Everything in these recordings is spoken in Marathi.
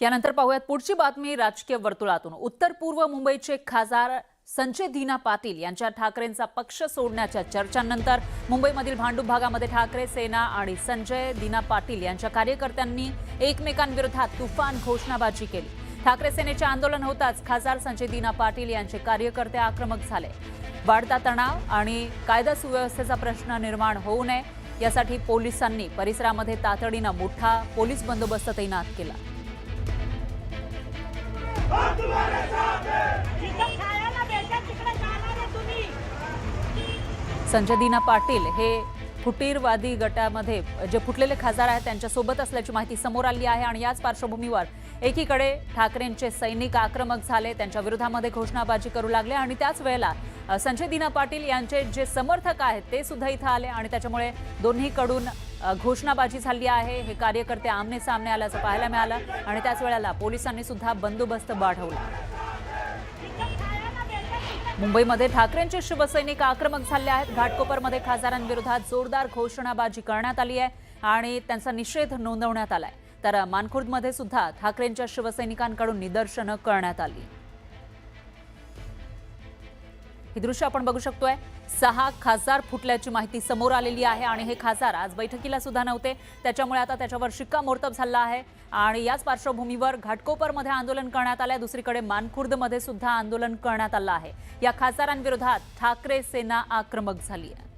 यानंतर पाहूयात पुढची बातमी राजकीय वर्तुळातून। उत्तर पूर्व मुंबईचे खासदार संजय दीना पाटील यांच्या ठाकरेंचा पक्ष सोडण्याच्या चर्चांनंतर मुंबईमधील भांडूप भागामध्ये ठाकरे सेना आणि संजय दीना पाटील यांच्या कार्यकर्त्यांनी एकमेकांविरोधात तुफान घोषणाबाजी केली। ठाकरे सेनेचे आंदोलन होताच खासदार संजय दीना पाटील यांचे कार्यकर्ते आक्रमक झाले। वाढता तणाव आणि कायदा सुव्यवस्थेचा प्रश्न निर्माण होऊ नये यासाठी पोलिसांनी परिसरामध्ये तातडीने मोठा पोलीस बंदोबस्त तैनात केला। संजय दीना पाटील हे फुटीरवादी गटामध्ये जे फुटलेले खासदार आहेत त्यांच्यासोबत असल्याची माहिती समोर आली आहे आणि याच पार्श्वभूमीवर एकीकडे ठाकरेंचे सैनिक आक्रमक झाले, त्यांच्या विरोधामध्ये घोषणाबाजी करू लागले आणि त्याच वेळेला संजय दीना पाटील यांचे जे समर्थक आहेत ते सुद्धा इथं आले आणि त्याच्यामुळे दोन्हीकडून घोषणाबाजी झाली आहे। हे कार्यकर्ते आमने सामने आल्याचं पाहायला मिळालं आणि त्याच वेळेला पोलिसांनी सुद्धा बंदोबस्त वाढवला। मुंबईमध्ये ठाकरेंचे शिवसैनिक आक्रमक झाले आहेत। घाटकोपरमध्ये खासदारांविरोधात जोरदार घोषणाबाजी करण्यात आली आहे आणि त्यांचा निषेध नोंदवण्यात आलाय। तर मानखुर्दमध्ये सुद्धा ठाकरेंच्या शिवसैनिकांकडून निदर्शनं करण्यात आली। ही दृश्य आपण बघू शकतोय। 6 खासदार फुटल्याची माहिती समोर आलेली आहे आणि हे खासदार आज बैठकीला सुद्धा नव्हते, त्याच्यामुळे आता त्याच्यावर शिक्कामोर्तब झाला आहे आणि याच पार्श्वभूमीवर घाटकोपरमध्ये आंदोलन करण्यात आले। दुसरीकडे मानखुर्दमध्ये सुद्धा आंदोलन करण्यात आलं आहे। या खासदारांविरोधात ठाकरे सेना आक्रमक झाली आहे।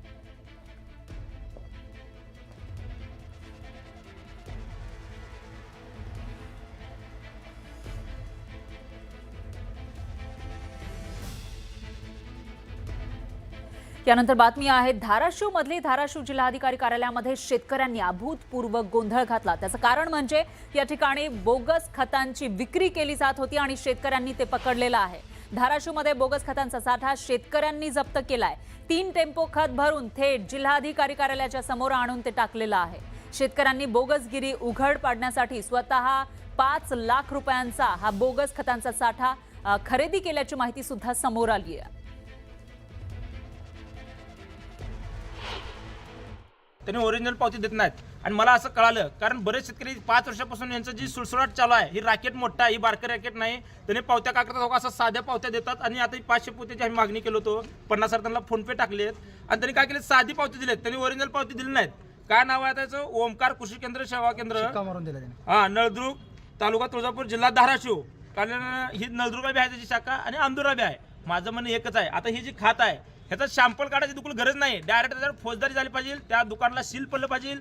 यानंतर बातमी आहे धाराशिव मधली। धाराशिव जिल्हाधिकारी कार्यालयामध्ये शेतकऱ्यांनी अभूतपूर्व गोंधळ घातला। त्याचं कारण म्हणजे या ठिकाणी बोगस खतांची विक्री केली जात होती आणि शेतकऱ्यांनी ते पकडलेलं आहे। धाराशिवमध्ये बोगस खतांचा साठा शेतकऱ्यांनी जप्त केलाय। 3 टेम्पो खत भरून थेट जिल्हाधिकारी कार्यालयाच्या समोर आणून ते टाकलेलं आहे। शेतकऱ्यांनी बोगसगिरी उघड पाडण्यासाठी स्वतः 5 लाख रुपयांचा हा बोगस खतांचा साठा खरेदी केल्याची माहिती सुद्धा समोर आली आहे। त्यांनी ओरिजिनल पावती देत नाहीत आणि मला असं कळालं कारण बरेच शेतकरी 5 वर्षापासून यांचं जी सुळसुळाट चालू आहे, ही रॅकेट मोठा आहे, ही बारकं रॅकेट नाही। त्यांनी पावत्या का करतात असं साध्या पावत्या देतात आणि आता 500 पोत्याची आम्ही मागणी केली होतो, 50,000 त्यांना फोनपे टाकलेत आणि त्यांनी काय केले, साधी पावती दिलेत, त्यांनी ओरिजिनल पावती दिली नाहीत। काय नाव आहे त्याचं? ओमकार कृषी केंद्र सेवा केंद्र, नळदुर्ग, तालुका तुळजापूर, जिल्हा धाराशिव। कारण ही नळदुर्गा बी आहे त्याची शाखा आणि अंदुरा बी आहे। माझं म्हणणं एकच आहे, आता ही जी खात आहे ह्याचा सॅम्पल काढायची दुकान गरज नाही, डायरेक्ट त्याच्यावर फौजदारी झाली पाहिजे, त्या दुकानाला सील पडलं पाहिजे।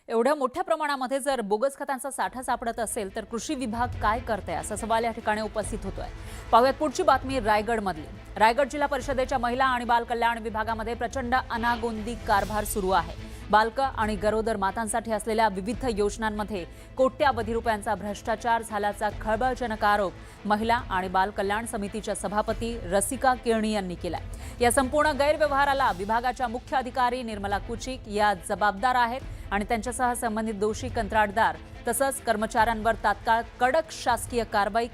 एवढ्या मोठ्या प्रमाणामध्ये जर बोगस खतांचा साठा सापडत असेल तर कृषी विभाग काय करते असा सवाल या ठिकाणी उपस्थित होतोय। पाहूयात पुढची बातमी रायगडमधली। रायगड जिल्हा परिषदेच्या महिला आणि बाल कल्याण विभागामध्ये प्रचंड अनागोंदी कारभार सुरू आहे। बालकं आणि गरोदर मातांसाठी असलेल्या विविध योजनांमध्ये कोट्यावधी रुपयांचा भ्रष्टाचार झाल्याचा खळबळजनक आरोप महिला आणि बाल कल्याण समितीच्या सभापती रसिका केळणी यांनी केलाय। या संपूर्ण गैरव्यवहाराला विभागाच्या मुख्य अधिकारी निर्मला कुचिक या जबाबदार आहेत आणि त्यांच्यासह संबंधित दोषी कंत्राटदार तसंच कर्मचाऱ्यांवर तात्काळ कडक शासकीय कारवाई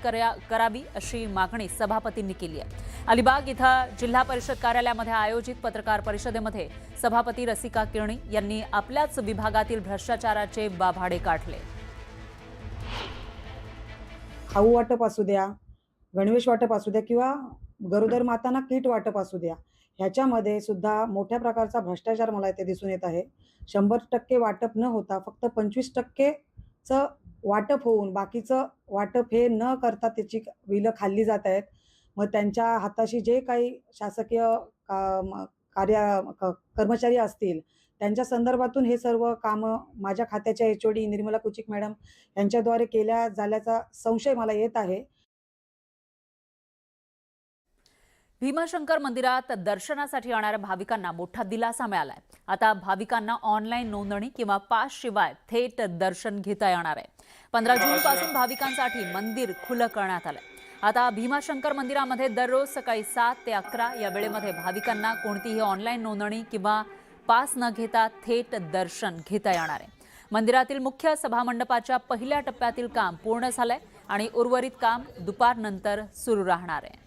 करावी अशी मागणी सभापतींनी केली आहे। अलिबाग इथं जिल्हा परिषद कार्यालयामध्ये आयोजित पत्रकार परिषदेमध्ये सभापती रसिका केळणी यांनी आपल्याच विभागातील भ्रष्टाचाराचे वाभाडे काढले। खाऊ वाटप असू द्या, गणवेश वाटप असू द्या किंवा गरोदर मातांना किट वाटप असू द्या, ह्याच्यामध्ये सुद्धा मोठ्या प्रकारचा भ्रष्टाचार मला इथे दिसून येत आहे। 100% वाटप न होता फक्त 25%चं वाटप होऊन बाकीचं वाटप हे न करता त्याची बिलं खाल्ली जात आहेत। मग त्यांच्या हाताशी जे काही शासकीय कर्मचारी असतील त्यांच्या संदर्भातून हे सर्व कामं माझ्या खात्याच्या HOD निर्मला कुचिक मॅडम यांच्याद्वारे केल्या झाल्याचा संशय मला येत आहे। भीमाशंकर मंदिरात दर्शनासाठी येणाऱ्या भाविकांना मोठा दिलासा मिळालाय। आता भाविकांना ऑनलाईन नोंदणी किंवा पास शिवाय थेट दर्शन घेता येणार आहे। 15 जून पासून भाविकांसाठी मंदिर खुलं करण्यात आलंय। आता भीमाशंकर मंदिरामध्ये दररोज सकाळी 7 ते 11 या वेळेमध्ये भाविकांना कोणतीही ऑनलाईन नोंदणी किंवा पास न घेता थेट दर्शन घेता येणार आहे। मंदिरातील मुख्य सभामंडपाच्या पहिल्या टप्प्यातील काम पूर्ण झालंय आणि उर्वरित काम दुपारनंतर सुरू राहणार आहे।